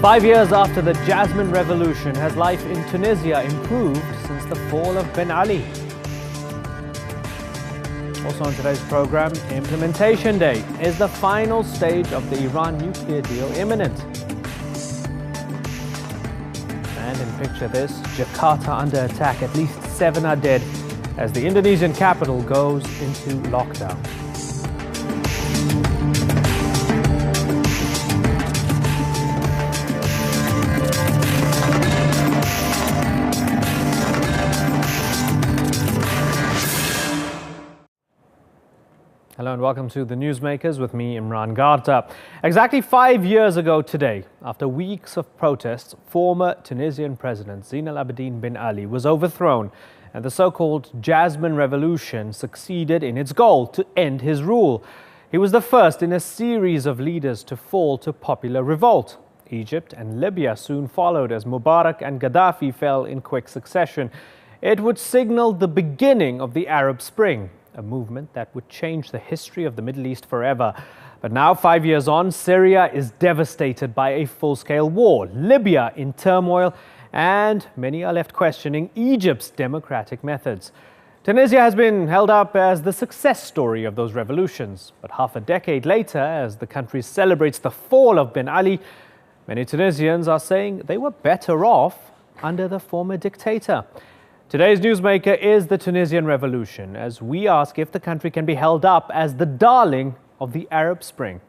5 years after the Jasmine Revolution, has life in Tunisia improved since the fall of Ben Ali? Also on today's program, Implementation Day. Is the final stage of the Iran nuclear deal imminent? And in picture this, Jakarta under attack. At least 7 are dead as the Indonesian capital goes into lockdown. Hello and welcome to the Newsmakers with me, Imran Garta. Exactly 5 years ago today, after weeks of protests, former Tunisian President Zine El Abidine Ben Ali was overthrown, and the so-called Jasmine Revolution succeeded in its goal to end his rule. He was the first in a series of leaders to fall to popular revolt. Egypt and Libya soon followed as Mubarak and Gaddafi fell in quick succession. It would signal the beginning of the Arab Spring, a movement that would change the history of the Middle East forever. But now, 5 years on, Syria is devastated by a full-scale war, Libya in turmoil, and many are left questioning Egypt's democratic methods. Tunisia has been held up as the success story of those revolutions. But half a decade later, as the country celebrates the fall of Ben Ali, many Tunisians are saying they were better off under the former dictator. Today's newsmaker is the Tunisian Revolution, as we ask if the country can be held up as the darling of the Arab Spring.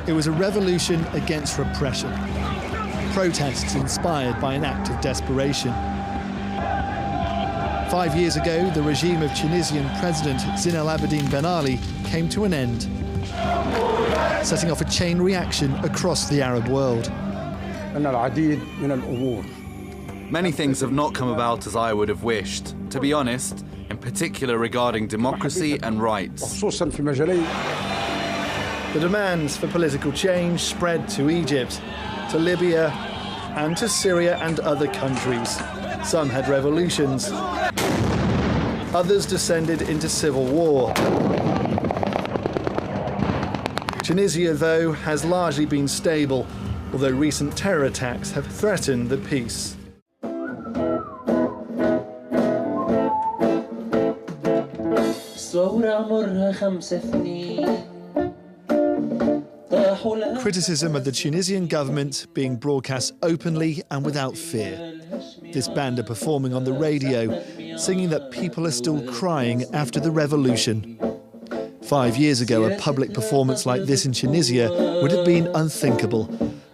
It was a revolution against repression. Protests inspired by an act of desperation. 5 years ago, the regime of Tunisian President Zine El Abidine Ben Ali came to an end, setting off a chain reaction across the Arab world. Many things have not come about as I would have wished, to be honest, in particular regarding democracy and rights. The demands for political change spread to Egypt, to Libya, and to Syria and other countries. Some had revolutions. Others descended into civil war. Tunisia, though, has largely been stable, although recent terror attacks have threatened the peace. Criticism of the Tunisian government being broadcast openly and without fear. This band are performing on the radio, singing that people are still crying after the revolution. 5 years ago, a public performance like this in Tunisia would have been unthinkable.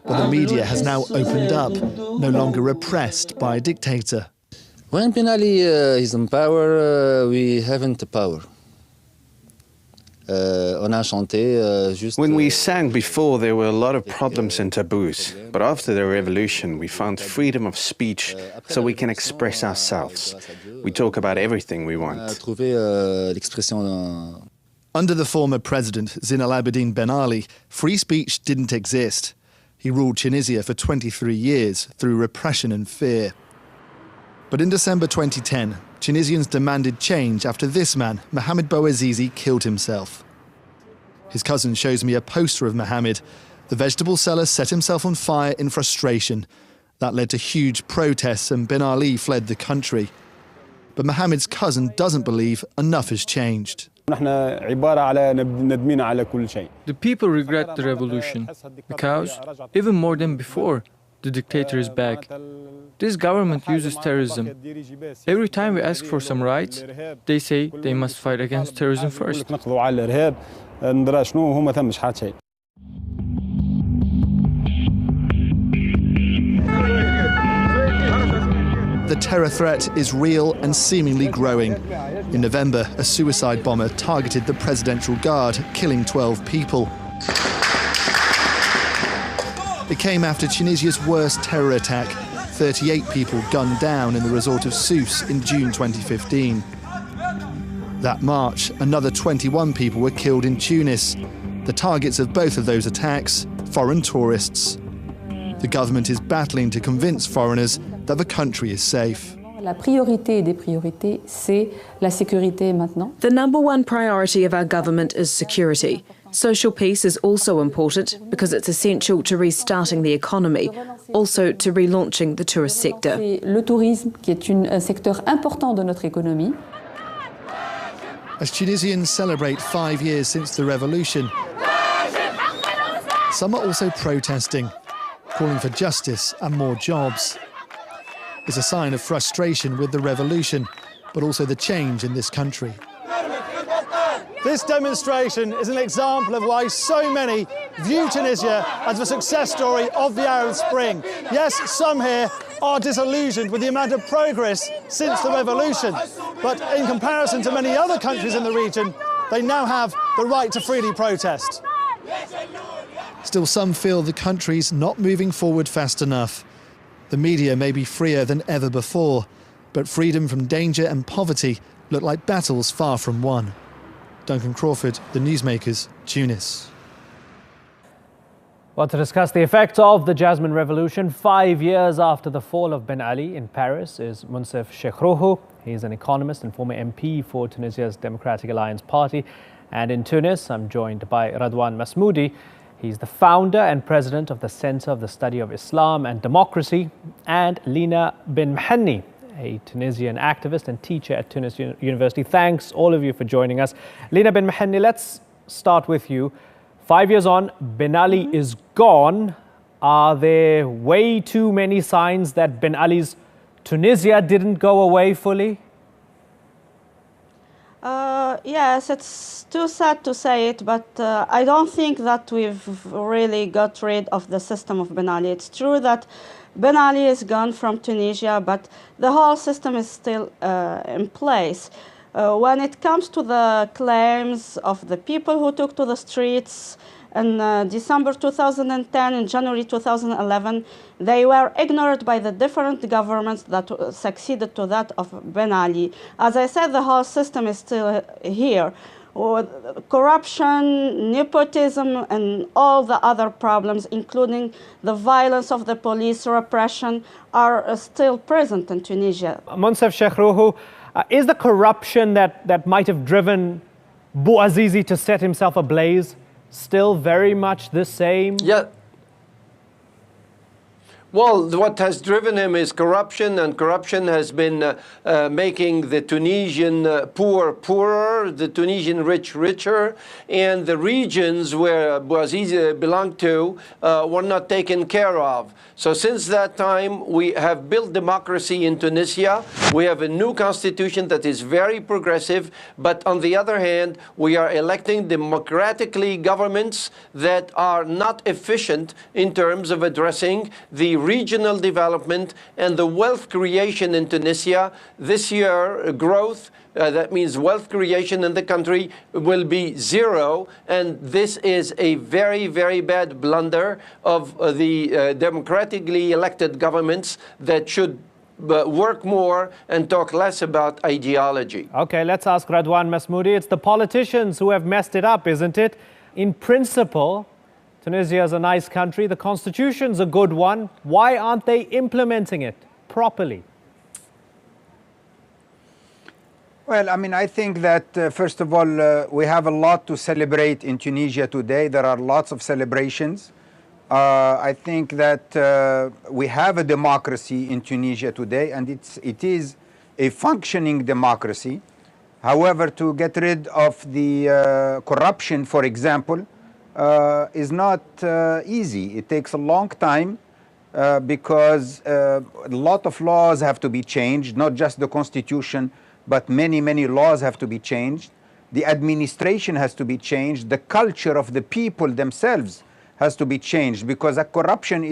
But the media has now opened up, no longer repressed by a dictator. When Ben Ali is in power, we haven't the power. When we sang before, there were a lot of problems and taboos. But after the revolution, we found freedom of speech so we can express ourselves. We talk about everything we want. Under the former president, Zine El Abidine Ben Ali, free speech didn't exist. He ruled Tunisia for 23 years through repression and fear. But in December 2010, Tunisians demanded change after this man, Mohamed Bouazizi, killed himself. His cousin shows me a poster of Mohamed. The vegetable seller set himself on fire in frustration. That led to huge protests and Ben Ali fled the country. But Mohamed's cousin doesn't believe enough has changed. The people regret the revolution because, even more than before, the dictator is back. This government uses terrorism. Every time we ask for some rights, they say they must fight against terrorism first. The terror threat is real and seemingly growing. In November, a suicide bomber targeted the presidential guard, killing 12 people. It came after Tunisia's worst terror attack, 38 people gunned down in the resort of Sousse in June 2015. That March, another 21 people were killed in Tunis. The targets of both of those attacks, foreign tourists. The government is battling to convince foreigners that the country is safe. La priorité des priorités, c'est la sécurité maintenant. The number one priority of our government is security. Social peace is also important because it's essential to restarting the economy, also to relaunching the tourist sector. Le tourisme, qui est un secteur important de notre économie. As Tunisians celebrate 5 years since the revolution, some are also protesting, calling for justice and more jobs. It's a sign of frustration with the revolution, but also the change in this country. This demonstration is an example of why so many view Tunisia as the success story of the Arab Spring. Yes, some here are disillusioned with the amount of progress since the revolution, but in comparison to many other countries in the region, they now have the right to freely protest. Still, some feel the country's not moving forward fast enough. The media may be freer than ever before, but freedom from danger and poverty look like battles far from won. Duncan Crawford, The Newsmakers, Tunis. Well, to discuss the effects of the Jasmine Revolution 5 years after the fall of Ben Ali in Paris is Moncef Chikrouhou. He is an economist and former MP for Tunisia's Democratic Alliance Party. And in Tunis, I'm joined by Radouane Masmoudi. He's the founder and president of the Center of the Study of Islam and Democracy, and Lina bin Mhenni, a Tunisian activist and teacher at Tunisian University. Thanks, all of you, for joining us. Lina bin Mhenni, let's start with you. 5 years on, Ben Ali is gone. Are there way too many signs that Ben Ali's Tunisia didn't go away fully? Yes, it's too sad to say it, but I don't think that we've really got rid of the system of Ben Ali. It's true that Ben Ali is gone from Tunisia, but the whole system is still in place. When it comes to the claims of the people who took to the streets in December 2010 and January 2011, they were ignored by the different governments that succeeded to that of Ben Ali. As I said, the whole system is still here. Corruption, nepotism, and all the other problems, including the violence of the police, repression, are still present in Tunisia. Moncef Chikrouhou, is the corruption that might have driven Bouazizi to set himself ablaze still very much the same? Yeah. Well, what has driven him is corruption, and corruption has been making the Tunisian poor poorer, the Tunisian rich richer, and the regions where Bouazizi belonged to were not taken care of. So since that time, we have built democracy in Tunisia. We have a new constitution that is very progressive, but on the other hand, we are electing democratically governments that are not efficient in terms of addressing the regional development and the wealth creation in Tunisia. This year, growth, that means wealth creation in the country, will be zero, and this is a very, very bad blunder of the democratically elected governments that should work more and talk less about ideology. Okay, let's ask Radouane Masmoudi. It's the politicians who have messed it up, isn't it? In principle, Tunisia is a nice country. The constitution's a good one. Why aren't they implementing it properly? Well, I mean, I think that, first of all, we have a lot to celebrate in Tunisia today. There are lots of celebrations. I think that we have a democracy in Tunisia today, and it is a functioning democracy. However, to get rid of the corruption, for example, is not easy. It takes a long time because a lot of laws have to be changed, not just the constitution, but many, many laws have to be changed. The administration has to be changed. The culture of the people themselves has to be changed, because corruption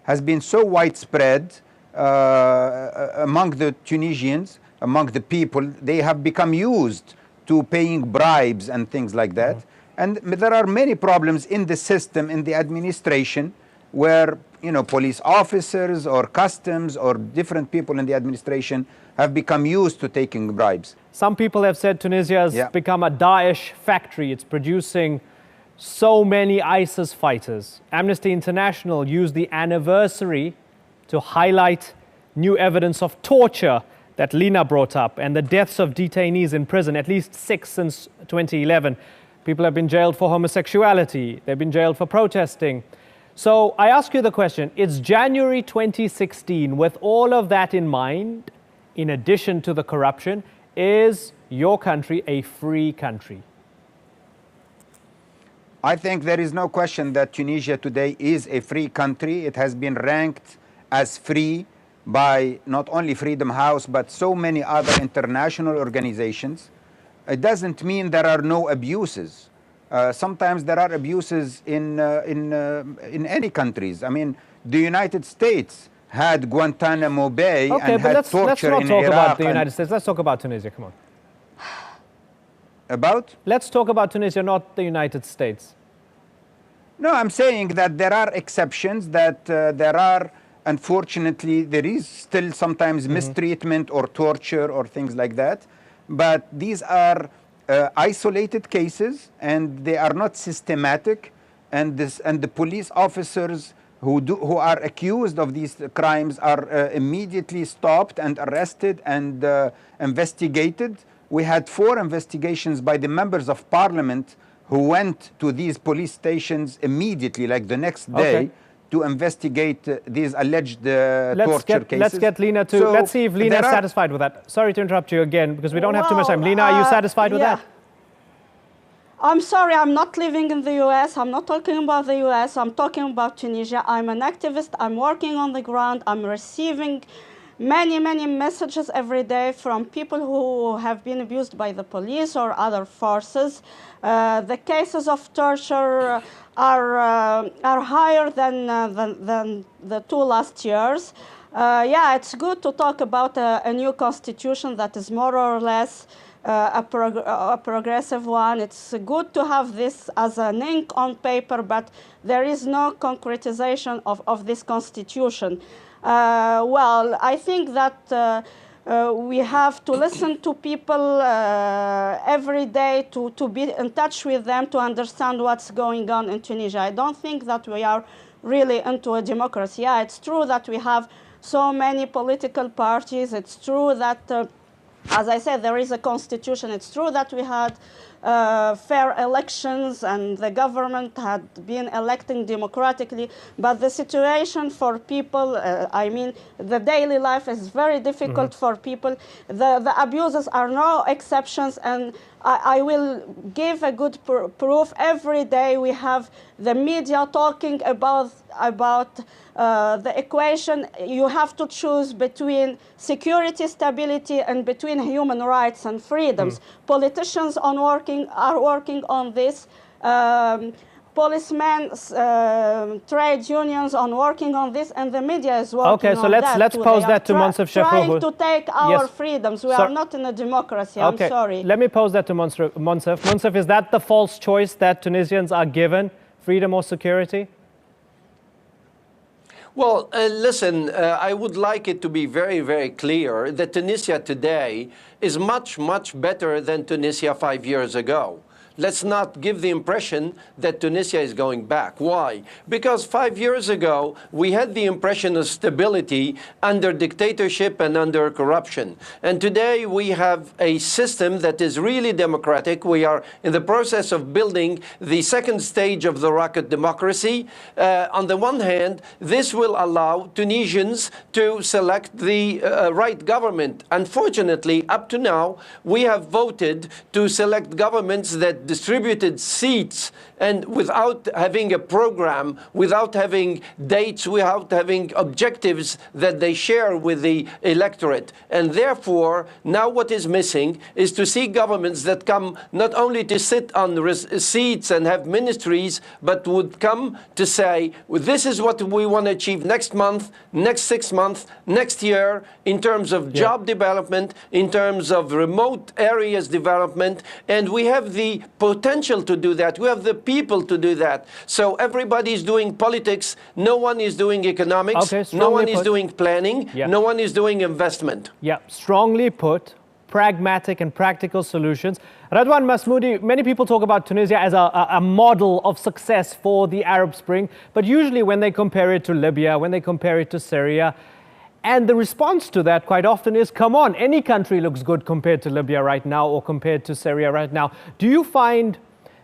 has been so widespread among the Tunisians, among the people. They have become used to paying bribes and things like that. And there are many problems in the system, in the administration, where police officers or customs or different people in the administration have become used to taking bribes. Some people have said Tunisia has become a Daesh factory. It's producing so many ISIS fighters. Amnesty International used the anniversary to highlight new evidence of torture that Lina brought up and the deaths of detainees in prison, at least 6 since 2011. People have been jailed for homosexuality. They've been jailed for protesting. So I ask you the question, it's January 2016. With all of that in mind, in addition to the corruption, is your country a free country? I think there is no question that Tunisia today is a free country. It has been ranked as free by not only Freedom House, but so many other international organizations. It doesn't mean there are no abuses. Sometimes there are abuses in any countries. I mean, the United States had Guantanamo Bay and had torture in Iraq. Let's not talk about the United States. Let's talk about Tunisia. Come on. About? Let's talk about Tunisia, not the United States. No, I'm saying that there are exceptions, that there are, unfortunately, there is still sometimes mistreatment or torture or things like that. But these are isolated cases, and they are not systematic. And the police officers who are accused of these crimes are immediately stopped and arrested and investigated. We had 4 investigations by the members of parliament who went to these police stations immediately, like the next day, to investigate these alleged torture cases. Let's get Lina to, let's see if Lina is satisfied with that. Sorry to interrupt you again, because we don't have too much time. Lina, are you satisfied with that? I'm sorry, I'm not living in the US. I'm not talking about the US. I'm talking about Tunisia. I'm an activist. I'm working on the ground. I'm receiving many messages every day from people who have been abused by the police or other forces. The cases of torture are higher than the 2 last years. Yeah, it's good to talk about a new constitution that is more or less a progressive one. It's good to have this as an ink on paper, but there is no concretization of this constitution. Well, I think that we have to listen to people every day, to be in touch with them, to understand what's going on in Tunisia. I don't think that we are really into a democracy. Yeah, it's true that we have so many political parties. It's true that, as I said, there is a constitution. It's true that we had fair elections and the government had been electing democratically, but the situation for people, I mean, the daily life is very difficult for people. The abuses are no exceptions, and I will give a good proof. Every day we have the media talking about the equation. You have to choose between security, stability, and between human rights and freedoms. Politicians are working on this. Policemen, trade unions on working on this, and the media is working on that. Okay, so let's pose that to Moncef Chikrouhou. Trying to take our freedoms. We are not in a democracy. I'm sorry. Let me pose that to Moncef. Moncef, is that the false choice that Tunisians are given, freedom or security? Well, listen, I would like it to be very clear that Tunisia today is much better than Tunisia 5 years ago. Let's not give the impression that Tunisia is going back. Why? Because 5 years ago, we had the impression of stability under dictatorship and under corruption. And today, we have a system that is really democratic. We are in the process of building the second stage of the rocket democracy. On the one hand, this will allow Tunisians to select the right government. Unfortunately, up to now, we have voted to select governments that distributed seats and without having a program, without having dates, without having objectives that they share with the electorate. And therefore, now what is missing is to see governments that come not only to sit on seats and have ministries, but would come to say, well, this is what we want to achieve next month, next 6 months, next year, in terms of job development, in terms of remote areas development, and we have the potential to do that. We have the people to do that. So everybody is doing politics. No one is doing economics. No one is doing planning. No one is doing investment. Yeah, strongly put. Pragmatic and practical solutions. Radouane, Masmoudi, many people talk about Tunisia as a model of success for the Arab Spring, but usually when they compare it to Libya, when they compare it to Syria, And the response to that quite often is, come on, any country looks good compared to Libya right now or compared to Syria right now. Do you find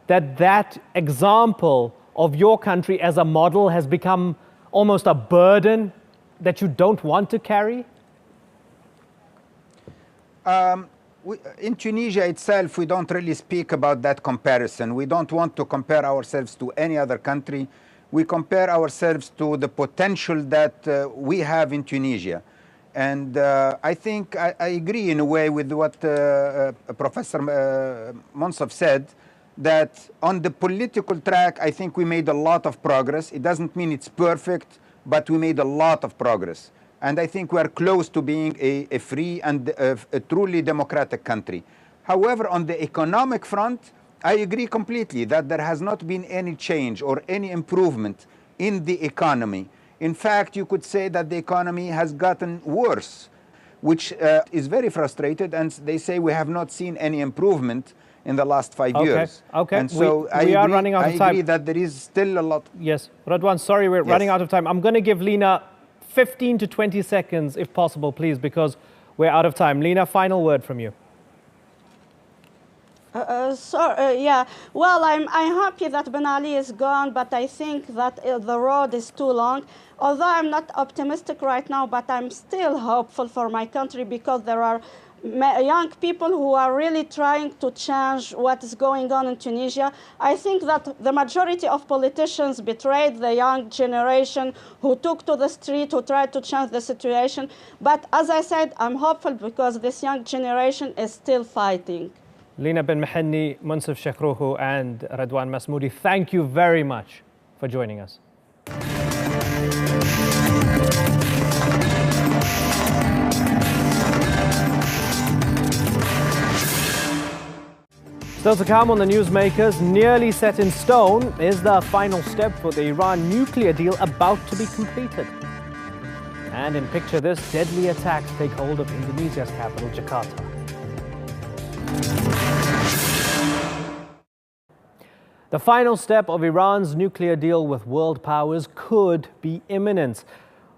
that that example of your country as a model has become almost a burden that you don't want to carry? In Tunisia itself, we don't really speak about that comparison. We don't want to compare ourselves to any other country. We compare ourselves to the potential that we have in Tunisia. And I think I agree in a way with what Professor Moncef said, that on the political track, I think we made a lot of progress. It doesn't mean it's perfect, but we made a lot of progress. And I think we are close to being a free and a truly democratic country. However, on the economic front, I agree completely that there has not been any change or any improvement in the economy. In fact, you could say that the economy has gotten worse, which is very frustrated, and they say we have not seen any improvement in the last 5 years. Okay. And so we are running out of time. I agree that there is still a lot. Yes. Radouane, sorry, we're running out of time. I'm going to give Lina 15 to 20 seconds, if possible, please, because we're out of time. Lina, final word from you. Yeah, well, I'm happy that Ben Ali is gone, but I think that the road is too long. Although I'm not optimistic right now, but I'm still hopeful for my country, because there are young people who are really trying to change what is going on in Tunisia. I think that the majority of politicians betrayed the young generation who took to the street, who tried to change the situation. But as I said, I'm hopeful because this young generation is still fighting. Lina bin Mhenni, Moncef Chikrouhou and Radouane Masmoudi, thank you very much for joining us. Still to come on the Newsmakers, nearly set in stone is the final step for the Iran nuclear deal about to be completed. And in picture this, deadly attacks take hold of Indonesia's capital, Jakarta. The final step of Iran's nuclear deal with world powers could be imminent.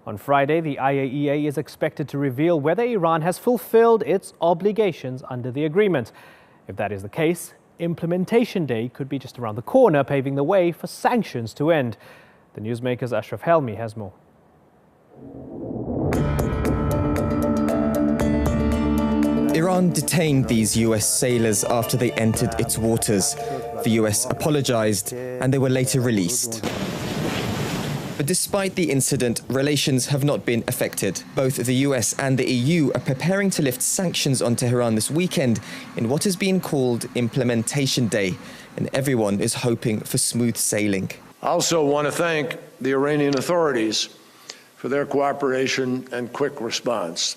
On Friday, the IAEA is expected to reveal whether Iran has fulfilled its obligations under the agreement. If that is the case, implementation day could be just around the corner, paving the way for sanctions to end. The Newsmakers' Ashraf Helmi has more. Iran detained these US sailors after they entered its waters. The US apologized and they were later released. But despite the incident, relations have not been affected. Both the US and the EU are preparing to lift sanctions on Tehran this weekend in what is being called Implementation Day, and everyone is hoping for smooth sailing. I also want to thank the Iranian authorities for their cooperation and quick response.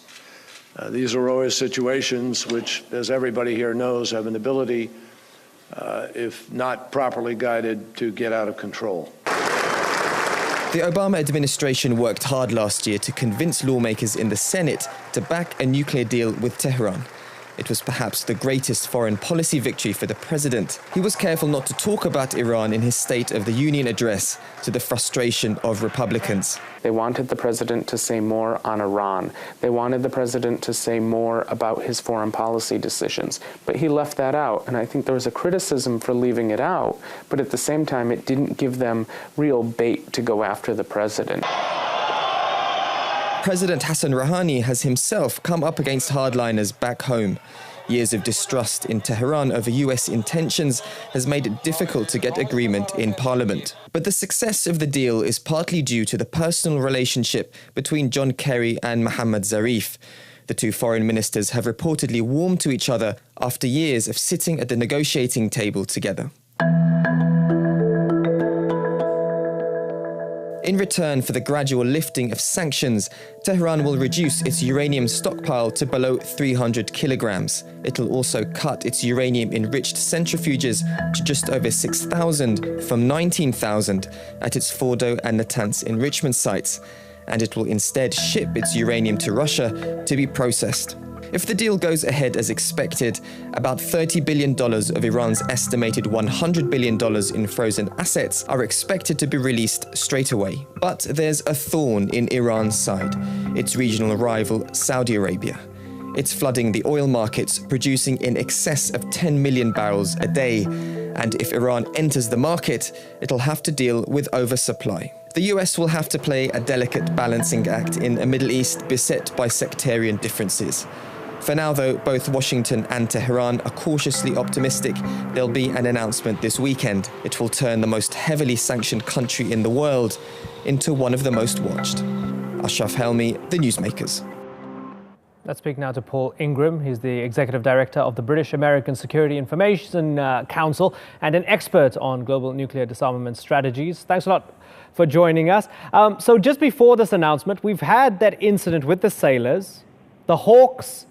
These are always situations which, as everybody here knows, have an ability, if not properly guided, to get out of control. The Obama administration worked hard last year to convince lawmakers in the Senate to back a nuclear deal with Tehran. It was perhaps the greatest foreign policy victory for the president. He was careful not to talk about Iran in his State of the Union address, to the frustration of Republicans. They wanted the president to say more on Iran. They wanted the president to say more about his foreign policy decisions. But he left that out, and I think there was a criticism for leaving it out, but at the same time, it didn't give them real bait to go after the president. President Hassan Rouhani has himself come up against hardliners back home. Years of distrust in Tehran over US intentions has made it difficult to get agreement in parliament. But the success of the deal is partly due to the personal relationship between John Kerry and Mohammad Zarif. The two foreign ministers have reportedly warmed to each other after years of sitting at the negotiating table together. In return for the gradual lifting of sanctions, Tehran will reduce its uranium stockpile to below 300 kilograms. It'll also cut its uranium-enriched centrifuges to just over 6,000 from 19,000 at its Fordo and Natanz enrichment sites, and it will instead ship its uranium to Russia to be processed. If the deal goes ahead as expected, about $30 billion of Iran's estimated $100 billion in frozen assets are expected to be released straight away. But there's a thorn in Iran's side, its regional rival, Saudi Arabia. It's flooding the oil markets, producing in excess of 10 million barrels a day. And if Iran enters the market, it'll have to deal with oversupply. The US will have to play a delicate balancing act in a Middle East beset by sectarian differences. For now, though, both Washington and Tehran are cautiously optimistic there'll be an announcement this weekend. It will turn the most heavily sanctioned country in the world into one of the most watched. Ashraf Helmi, The Newsmakers. Let's speak now to Paul Ingram. He's the Executive Director of the British-American Security Information Council and an expert on global nuclear disarmament strategies. Thanks a lot for joining us. So just before this announcement, we've had that incident with the sailors. The Hawks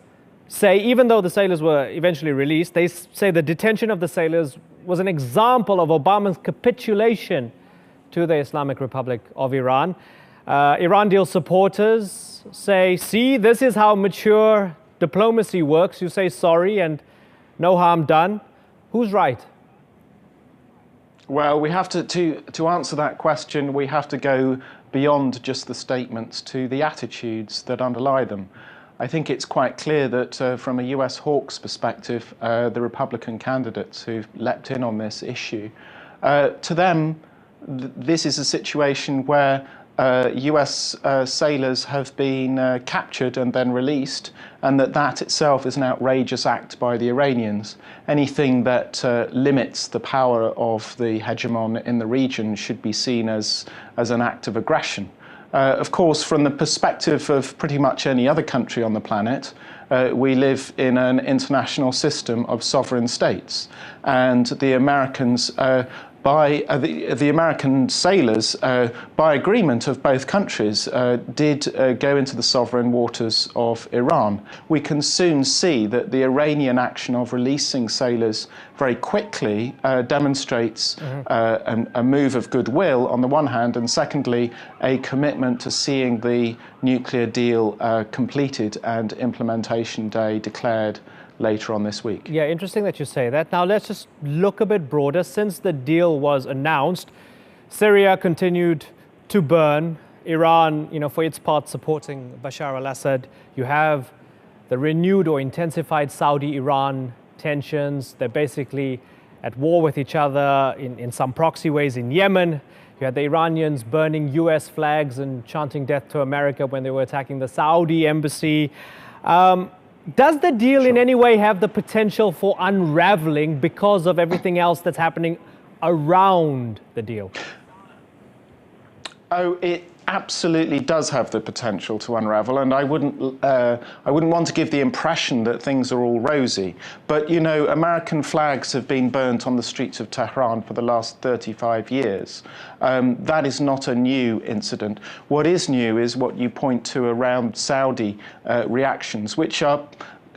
say, even though the sailors were eventually released, they say the detention of the sailors was an example of Obama's capitulation to the Islamic Republic of Iran. Iran deal supporters say, see, this is how mature diplomacy works. You say sorry and no harm done. Who's right? Well, we have to answer that question, we have to go beyond just the statements to the attitudes that underlie them. I think it's quite clear that from a US Hawks perspective, the Republican candidates who've leapt in on this issue, to them, this is a situation where US sailors have been captured and then released, and that itself is an outrageous act by the Iranians. Anything that limits the power of the hegemon in the region should be seen as an act of aggression. Of course, from the perspective of pretty much any other country on the planet, we live in an international system of sovereign states, and the Americans the American sailors, by agreement of both countries, did go into the sovereign waters of Iran. We can soon see that the Iranian action of releasing sailors very quickly demonstrates a move of goodwill on the one hand, and secondly, a commitment to seeing the nuclear deal completed and implementation day declared later on this week. Yeah, interesting that you say that. Now let's just look a bit broader. Since the deal was announced, Syria continued to burn. Iran, for its part, supporting Bashar al-Assad. You have the renewed or intensified Saudi-Iran tensions. They're basically at war with each other in some proxy ways in Yemen. You had the Iranians burning US flags and chanting death to America when they were attacking the Saudi embassy. Does the deal in any way have the potential for unraveling because of everything else that's happening around the deal? Oh, it absolutely does have the potential to unravel, and I wouldn't want to give the impression that things are all rosy. But American flags have been burnt on the streets of Tehran for the last 35 years. That is not a new incident. What is new is what you point to around Saudi reactions, which are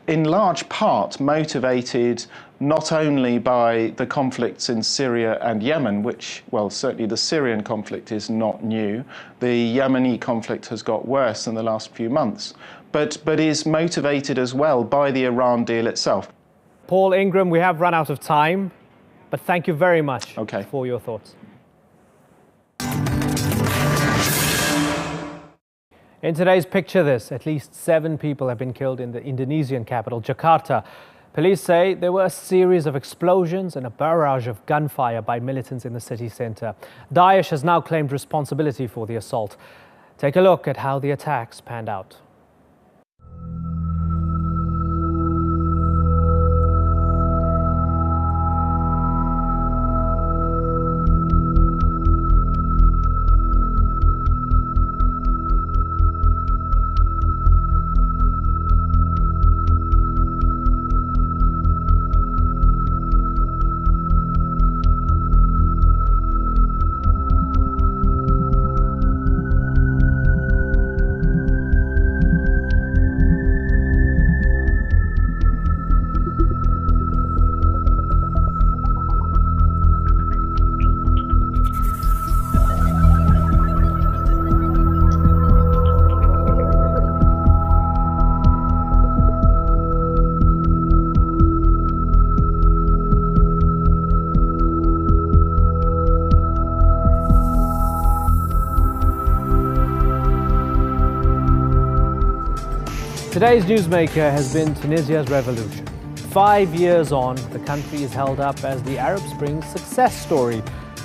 in large part motivated not only by the conflicts in Syria and Yemen, which, well, certainly the Syrian conflict is not new. The Yemeni conflict has got worse in the last few months, but is motivated as well by the Iran deal itself. Paul Ingram, we have run out of time, but thank you very much for your thoughts. In today's Picture This, at least 7 people have been killed in the Indonesian capital, Jakarta. Police say there were a series of explosions and a barrage of gunfire by militants in the city centre. Daesh has now claimed responsibility for the assault. Take a look at how the attacks panned out. Today's newsmaker has been Tunisia's revolution. 5 years on, the country is held up as the Arab Spring success story,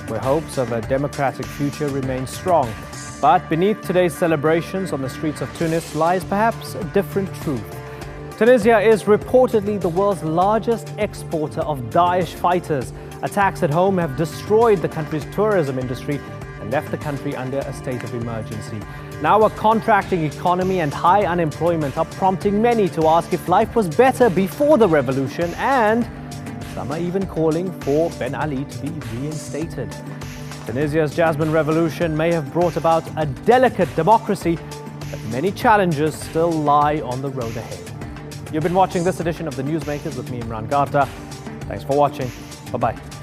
where hopes of a democratic future remain strong. But beneath today's celebrations on the streets of Tunis lies perhaps a different truth. Tunisia is reportedly the world's largest exporter of Daesh fighters. Attacks at home have destroyed the country's tourism industry and left the country under a state of emergency. Now a contracting economy and high unemployment are prompting many to ask if life was better before the revolution, and some are even calling for Ben Ali to be reinstated. Tunisia's Jasmine Revolution may have brought about a delicate democracy, but many challenges still lie on the road ahead. You've been watching this edition of the Newsmakers with me, Imran Garta. Thanks for watching. Bye-bye.